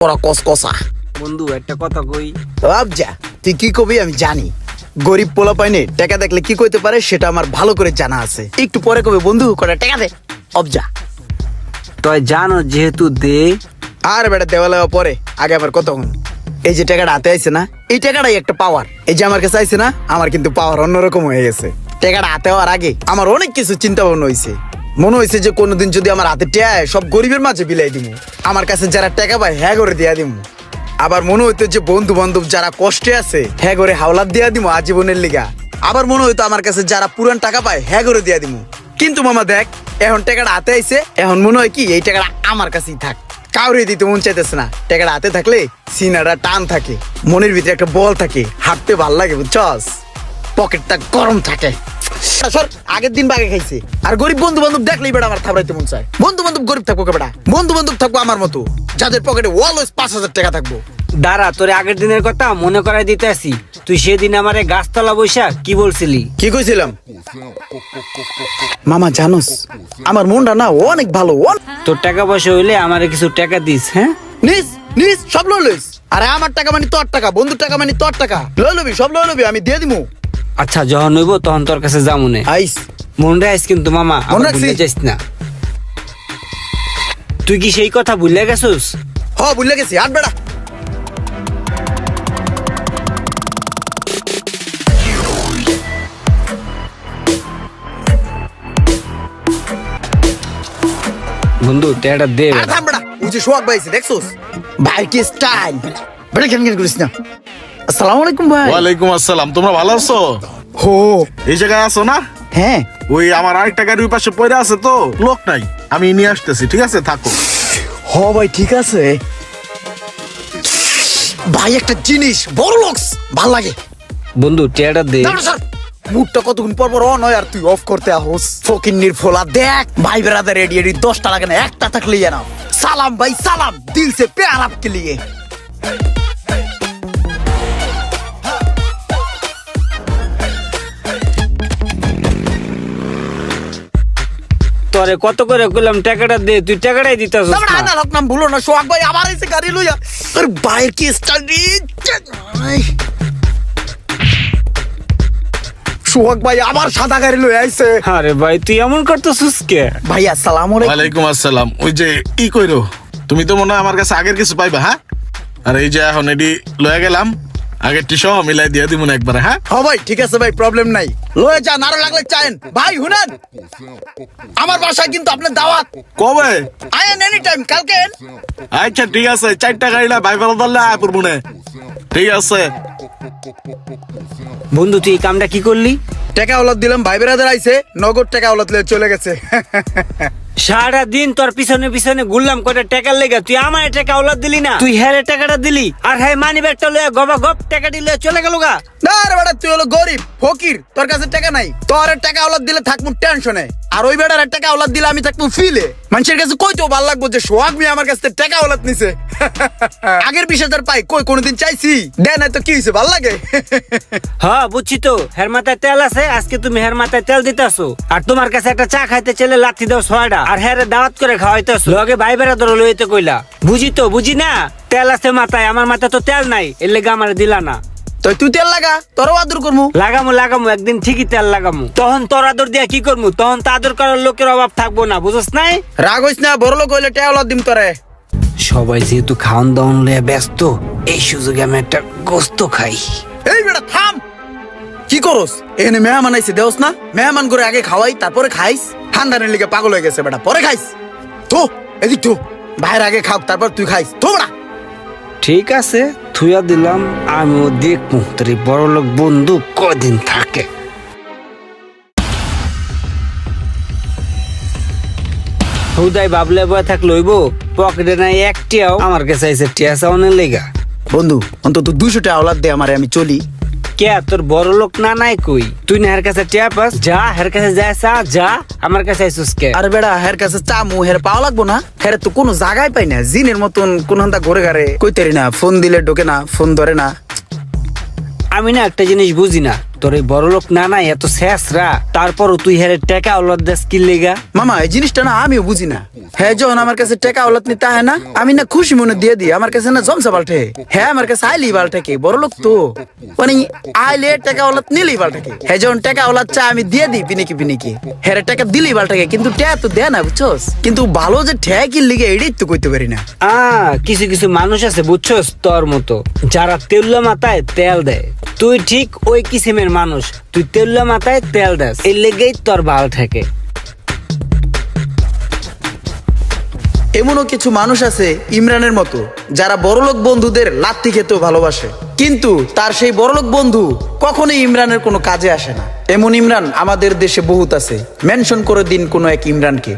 ওরা কসকসা বন্ধু একটা কথা কই। যা তুই কি কবি আমি জানি। গরিব পোলা পাইনে টাকা দেখলে কি কইতে পারে সেটা আমার ভালো করে জানা আছে। একটু পরে কবে বন্ধু কটা টাকা দে অবজা। তুই জানো যেহেতু দে আর বেটা দেওয়া লাগা পরে আগে আবার কতক্ষণ। এই যে টাকাটা হাতে আইছে না, এই টাকাটাই একটা পাওয়ার। এই যে আমার কাছে আইছে না, আমার কিন্তু পাওয়ার অন্যরকম হয়ে গেছে। টাকাটা হাতে হওয়ার আগে আমার অনেক কিছু চিন্তা ভাবনা হয়েছে। মনে হয়েছে যে কোনোদিন যদি আমার হাতে টেয়ায় সব গরিবের মাঝে বিলাই দিব, আমার কাছে যারা টাকা পায় হ্যাঁ করে দিয়া দিব। আবার মনে হইতো যে বন্ধু বান্ধব যারা কষ্টে আছে হ্যাঁ করে হাওলাত দিয়া দিব আজীবনের লিগা। আবার মনে হইতো আমার কাছে যারা পুরান টাকা পায় হ্যাঁ করে দিয়া দিব। কিন্তু মামা দেখ, এখন টাকাটা হাতে আইছে, এখন মনে হয় কি এই টাকাটা আমার কাছেই থাক। কাউরে দিতে মন চাইতেছে না। টাকাটা হাতে থাকলে সিনাটা টান থাকে, মনের ভিতরে একটা বল থাকে, হাঁটতে ভাল লাগে বুঝছস, পকেটটা গরম থাকে। সর, আগের দিন বাগে খাইছে। আর গরিব বন্ধু বান্ধব দেখলেই বেটা আমার থাবড়াইতে মন চায়। বন্ধু বান্ধব গরিব থাকবো বেটা, বন্ধু বান্ধব থাকবো আমার মতো, যাদের পকেটে অলওয়েজ 5,000 টাকা থাকবো। দাঁড়া, তোর আগের দিনের কথা মনে করাই দিতে আসি। তুই সেদিন আমারে গাছতলা বৈশা কি বলছিলি? কি কইছিলাম মামা জানোস, আমার মনটা না অনেক ভালো। তোর টাকা পয়সা হইলে আমারে কিছু টাকা দিস। হ্যাঁ নিস নিস, সব লইস। আরে আমার টাকা মানে তোর টাকা, বন্ধুর টাকা মানে তোর টাকা। লইলবি, সব লইলবি, আমি দিয়ে দিমু। আচ্ছা, যখন হইব তখন তোর কাছে যামুনে। আইস মন রাখিস কিন্তু মামা, মন আবার রাখছি। ভুলে যাইস না। তুই কি সেই কথা ভুলে গেছিস? হ, ভুলে গেছি। আট বেড়া। বন্ধু টাকাটা দে। আর থাম বেড়া, ওই যে সোহাগ ভাই আছে, দেখছোস ভাই কি স্টাইল। বেড়া কেন কেন করিস না। আসসালামু আলাইকুম ভাই। ওয়ালাইকুম আসসালাম। তোমরা ভালো আছো? হো, এই জায়গায় আছো না? হ্যাঁ ওই আমার আরেকটা গাড়ি ওই পাশে পড়ে আছে, তো লোক নাই, আমি নিয়ে আসতেছি। ঠিক আছে, থাকো। হ ভাই, ঠিক আছে ভাই। একটা জিনিস বড় লোকস ভাল লাগে। বন্ধু টাকাটা দে। দাঁড়া স্যার, মুখটা কতক্ষণ পর পর অন হয় আর তুই অফ করতে আহোস। ফকিন্নির ফোলা দেখ ভাই, বেরাদার রেডি রেডি 10টা লাগে না, একটা থাকলেই জানা। সালাম ভাই সালাম, দিল সে প্यार आपके लिए। তোরে কত করে কইলাম টাকাটা দে, তুই টাকাটাই দিতাস না না। না লোক নাম ভুলো না, সোহাগ ভাই আবার এসে গাড়ি লইয়া। আরে ভাইয়ের কি স্টাইল রে। সোহাগ ভাই আবার সাদা গাড়ি লইয়া আইছে। আরে ভাই তুই এমন করতেছিস কে? ভাই আসসালামু আলাইকুম। ওয়ালাইকুম আসসালাম। ওই যে কি কইরো তুমি, তো মনে হয় আমার কাছে আগের কিছু পাইবা। হ্যাঁ, আর এই যে এখন এডি লয়ে গেলাম, আগের টি সহ মিলাই দিয়ে দিব না একবারে। হ্যাঁ হ্যাঁ ভাই, ঠিক আছে ভাই, প্রবলেম নাই। লয়ে যান, আরো লাগলে চাইন। ভাই শুনেন, আমার বাসায় কিন্তু আপনার দাওয়াত। কবে? আয়েন এনি টাইম, কালকে। আচ্ছা ঠিক আছে, 4টা গাড়িটা ভাই ফেলা ধরলে আয় পড়বো না। ঠিক আছে। বন্ধু তুই এই কামটা কি করলি? টাকা ওলাদ দিলাম, ভাই বেরাদার আইছে, নগদ টাকা ওলাদ লয়ে চলে গেছে। সারা দিন তোর পিছনে পিছনে ঘুরলাম কয়টা টাকার লেগে, তুই আমার টাকা ওলাদ দিলি না। তুই হ্যাঁ টাকাটা দিলি, আর হ্যাঁ মানি ব্যাগটা লয়ে গবা গপ টাকাটি লয়ে চলে গেল গা। না রে বেটা, তুই হলো গরিব ফকির, তোর কাছে টাকা নাই। তোর টাকা ওলাদ দিলে থাকবো টেনশনে, আর ওই বেটার টাকা ওলাদ দিলে আমি থাকবো ফিলে। মানুষের কাছে কই তো ভালো লাগবো যে সোহাগ মিয়া আমার কাছে টাকা ওলাদ নিছে। আগের 20,000 পাই কই কোনোদিন চাইছি? দেয় নাই তো কি হয়েছে, ভাল লাগে। হ্যাঁ বুঝছি তো, হের মাথায় তেল আছে, আজকে তুমি হের মাথায় তেল দিতেছো। আর তোমার কাছে একটা চা খাইতে চলে লাথি দাও 6টা, আর হ্যাঁ দাওয়াত করে খাওয়াইতেছো। লগে ভাই বেড়া ধরো লইতে কইলা। বুঝি তো, বুঝি না, তেল আছে মাথায়, আমার মাথায় তো তেল নাই, এর লেগে আমার দিলা না। তো তুই তেল লাগা, তোরও আদর করবো। লাগামু লাগামু, একদিন ঠিকই তেল লাগামু। তখন তোর আদর দিয়া কি করবো? তখন তো আদর করার লোকের অভাব থাকবো না, বুঝছ নাই? রাগ হইস না, বড় লোক হইলে টাকা ওলাদ দিম তোরে। সবাই যেহেতু খাওয়ান দাওয়ান লইয়া ব্যস্ত, এই সুযোগে আমি একটা গোস্ত খাই। এই বেটা থাম, কি করস? এখানে মেহমান আইছে, দেওস না? মেহমান করে আগে খাওয়াই, তারপরে খাইস। ঠান্ডার লিগে পাগল হয়ে গেছে বেটা, পরে খাইস। তো এদিক তো ভাইয়ের আগে খাও, তারপর তুই খাইস তো বেটা। ঠিক আছে, থুয়া দিলাম, আমিও দেখবো তোর এই বড় লোক বন্ধু কদিন থাকে। হুদাই বাবলে বয়ে থাকলে হইব, পকেটে নাই একটিয়াও, আমার কাছে আইসে টিয়া চাওনের লেগা। বন্ধু অন্তত 200 টাকা ওলাদ দে আমারে, আমি চলি। কে তোর বড় লোক না নাই কই? তুই না হের কাছে টিয়া পাস, যা হের কাছে যায় চা, যা আমার কাছে আইসুস কে? আরে বেড়া, হের কাছে চামু, হের পাওয়া লাগবো না? হের তো কোনো জায়গায় পাই না, জিনের মতন কোন হান্তা ঘরে ঘরে কইতেরি না, ফোন দিলে ঢোকে না, ফোন ধরে না। আমি না একটা জিনিস বুঝি না, তোর এই বড় লোক না নাই এত শেষরা, তারপরও তুই হেরে টাকা ওলাদ দেশ কি লেগা? মামা এই জিনিসটা না আমিও বুঝি না। হ্যাঁ যখন আমার কাছে টাকা ওলাত নিতে হয় না, আমি না খুশি মনে দিয়ে দিই। আমার কাছে না জমসা পাল্টে, হ্যাঁ আমার কাছে আইলি পাল্টাকে, বড় লোক তো মানে আইলে টাকা ওলাত নিলেই পাল্টাকে। হ্যাঁ যখন টাকা ওলাত চা আমি দিয়ে দিই পিনিকি, হ্যাঁ টাকা দিলেই পাল্টাকে, কিন্তু ট্যা তো দেয় না বুঝছস। কিন্তু ভালো যে ঠ্যা কি লিগে এটাই তো কইতে পারি না। কিছু কিছু মানুষ আছে বুঝছস তোর মতো, যারা তেল্লা মাথায় তেল দেয়। তুই ঠিক ওই কিসিমের মানুষ, তুই তেল্লা মাথায় তেল দেস, এই লেগেই তোর ভাল থাকে। এমনও কিছু মানুষ আছে ইমরানের মতো, যারা বড়লোক বন্ধুদের লাত্তি খেতেও ভালোবাসে, কিন্তু তার সেই বড়লোক বন্ধু কখনোই ইমরানের কোনো কাজে আসে না। এমন ইমরান আমাদের দেশে বহুত আছে, মেনশন করে দিন কোনো এক ইমরানকে।